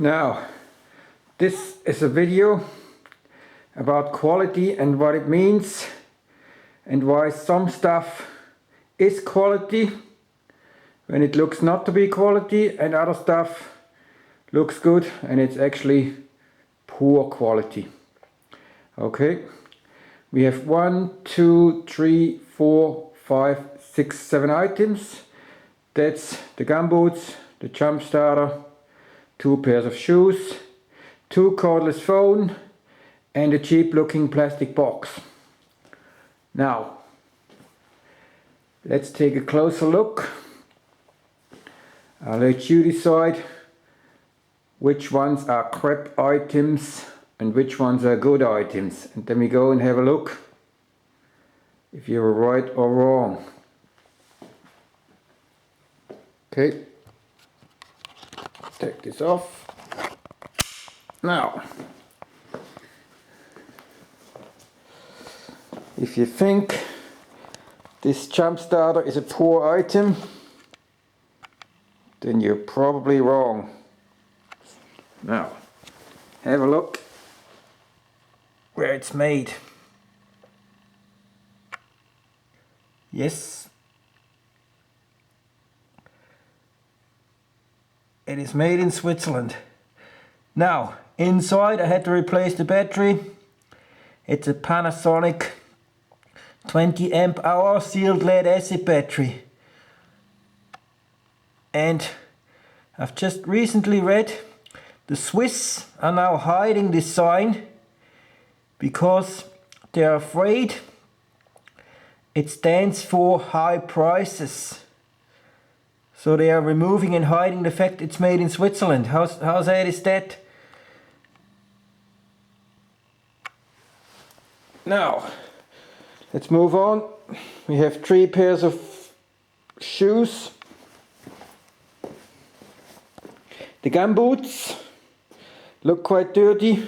Now, this is a video about quality and what it means and why some stuff is quality when it looks not to be quality, and other stuff looks good and it's actually poor quality. Okay, we have 1, 2, 3, 4, 5, 6, 7 items. That's the gumboots, the jump starter, 2 pairs of shoes, 2 cordless phone, and a cheap looking plastic box. Now, let's take a closer look. I'll let you decide which ones are crap items and which ones are good items, and then we go and have a look if you're right or wrong. Okay, take this off. Now, if you think this jump starter is a poor item, then you're probably wrong. Now, have a look where it's made. Yes, it is made in Switzerland. Now, inside I had to replace the battery. It's a Panasonic 20 amp hour sealed lead acid battery. And I've just recently read the Swiss are now hiding this sign because they're afraid it stands for high prices. So they are removing and hiding the fact it's made in Switzerland. How sad is that? Now, let's move on. We have 3 pairs of shoes. The gumboots look quite dirty.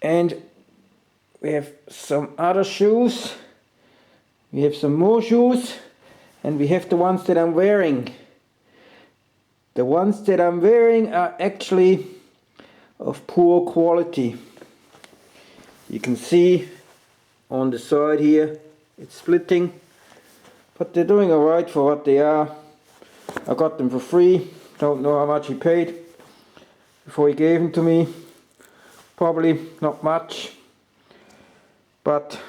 And we have some other shoes. We have some more shoes. And we have the ones that I'm wearing. The ones that I'm wearing are actually of poor quality. You can see on the side here it's splitting, but they're doing alright for what they are. I got them for free. Don't know how much he paid before he gave them to me. Probably not much, but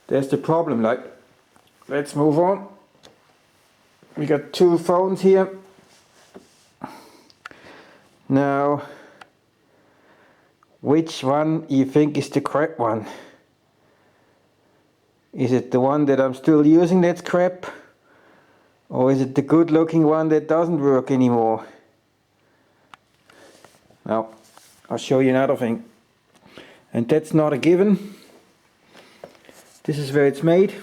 there's the problem. Like, let's move on. We got 2 phones here. Now, which one you think is the crap one? Is it the one that I'm still using that's crap? Or is it the good looking one that doesn't work anymore? Now, I'll show you another thing. And that's not a given. This is where it's made.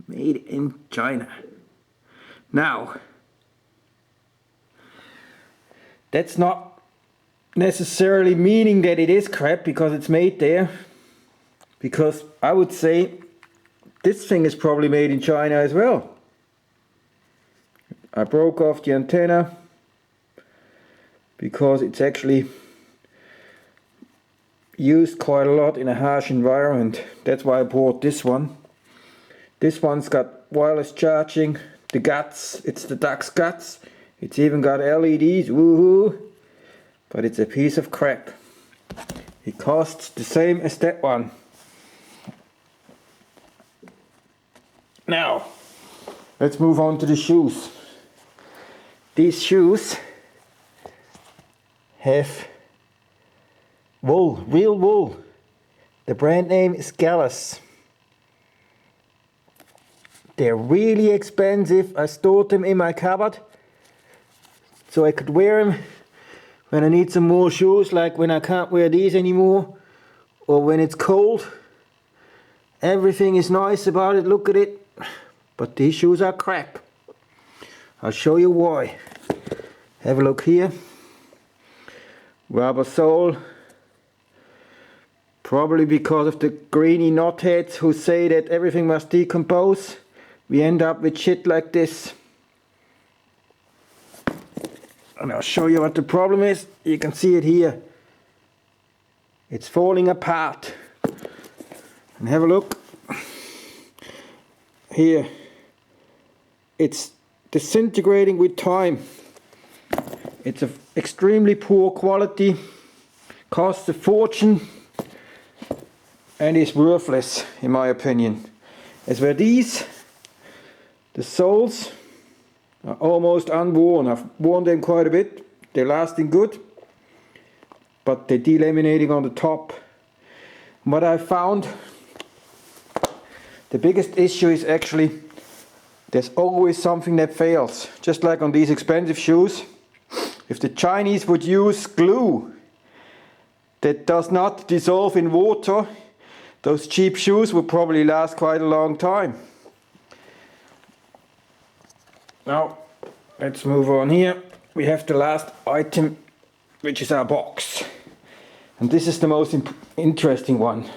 Made in China. Now, that's not necessarily meaning that it is crap because it's made there. Because I would say this thing is probably made in China as well. I broke off the antenna because it's actually used quite a lot in a harsh environment. That's why I bought this one. This one's got wireless charging, the guts, it's the duck's guts. It's even got LEDs, woohoo! But it's a piece of crap. It costs the same as that one. Now, let's move on to the shoes. These shoes have wool, real wool. The brand name is Gallus. They're really expensive. I stored them in my cupboard so I could wear them when I need some more shoes, like when I can't wear these anymore or when it's cold. Everything is nice about it, look at it. But these shoes are crap. I'll show you why. Have a look here. Rubber sole, Probably because of the greeny knotheads who say that everything must decompose. We end up with shit like this. And I'll show you what the problem is. You can see it here. It's falling apart. And have a look. Here. It's disintegrating with time. It's of extremely poor quality. Costs a fortune. And is worthless, in my opinion. As were these, the soles are almost unworn. I've worn them quite a bit. They're lasting good, but they're delaminating on the top. What I found, the biggest issue is actually there's always something that fails. Just like on these expensive shoes. If the Chinese would use glue that does not dissolve in water, those cheap shoes will probably last quite a long time. Now, let's move on here. We have the last item, which is our box. And this is the most interesting one.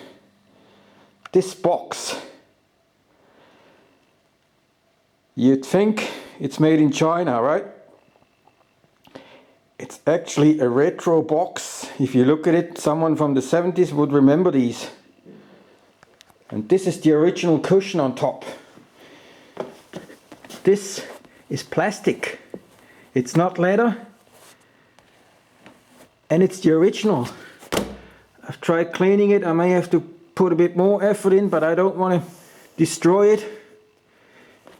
This box. You'd think it's made in China, right? It's actually a retro box. If you look at it, someone from the 70s would remember these. And this is the original cushion on top. This is plastic. It's not leather. And it's the original. I've tried cleaning it. I may have to put a bit more effort in, but I don't want to destroy it.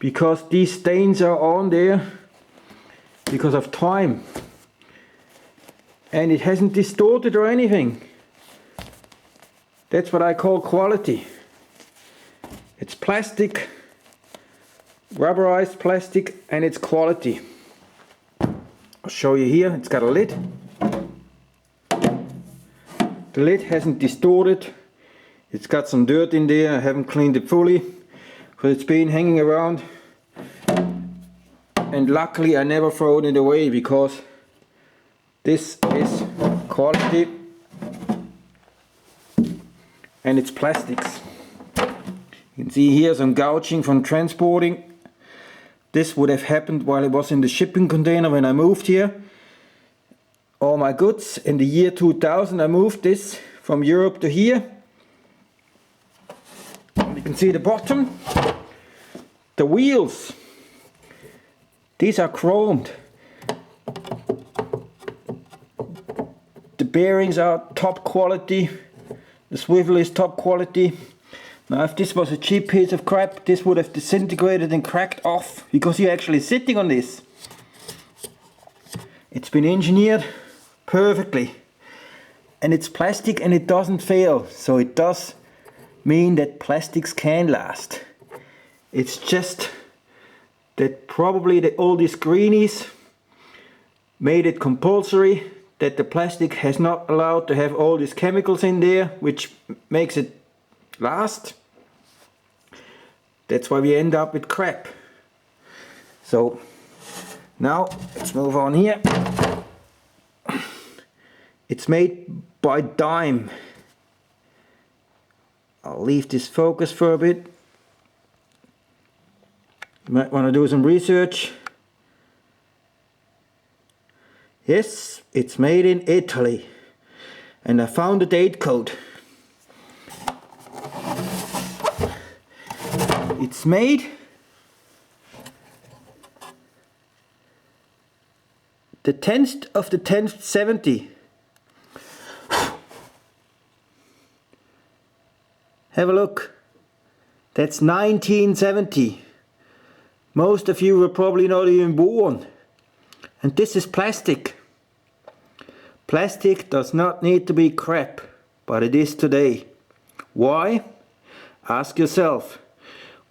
Because these stains are on there because of time. And it hasn't distorted or anything. That's what I call quality. It's plastic, rubberized plastic, and it's quality. I'll show you here, it's got a lid. The lid hasn't distorted. It's got some dirt in there, I haven't cleaned it fully, because it's been hanging around. And luckily I never thrown it away, because this is quality and it's plastics. You can see here some gouging from transporting. This would have happened while it was in the shipping container when I moved here. All my goods in the year 2000, I moved this from Europe to here. You can see the bottom. The wheels. These are chromed. The bearings are top quality. The swivel is top quality. Now if this was a cheap piece of crap, this would have disintegrated and cracked off, because you're actually sitting on this. It's been engineered perfectly. And it's plastic and it doesn't fail. So it does mean that plastics can last. It's just that probably all these greenies made it compulsory that the plastic has not allowed to have all these chemicals in there, which makes it last. That's why we end up with crap. So now let's move on here. It's made by Dime. I'll leave this focus for a bit. You might want to do some research. Yes, it's made in Italy. And I found the date code. It's made the 10th of the 10th 70. Have a look. That's 1970. Most of you were probably not even born. And this is plastic. Plastic does not need to be crap, but it is today. Why? Ask yourself.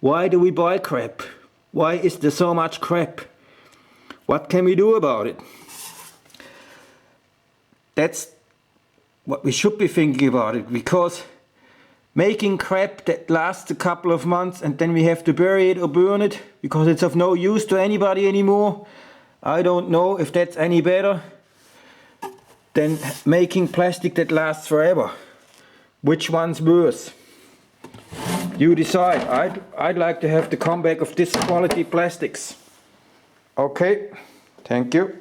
Why do we buy crap? Why is there so much crap? What can we do about it? That's what we should be thinking about it, because making crap that lasts a couple of months and then we have to bury it or burn it because it's of no use to anybody anymore, I don't know if that's any better than making plastic that lasts forever. which one's worse. You decide. I'd like to have the comeback of this quality plastics. Okay, thank you.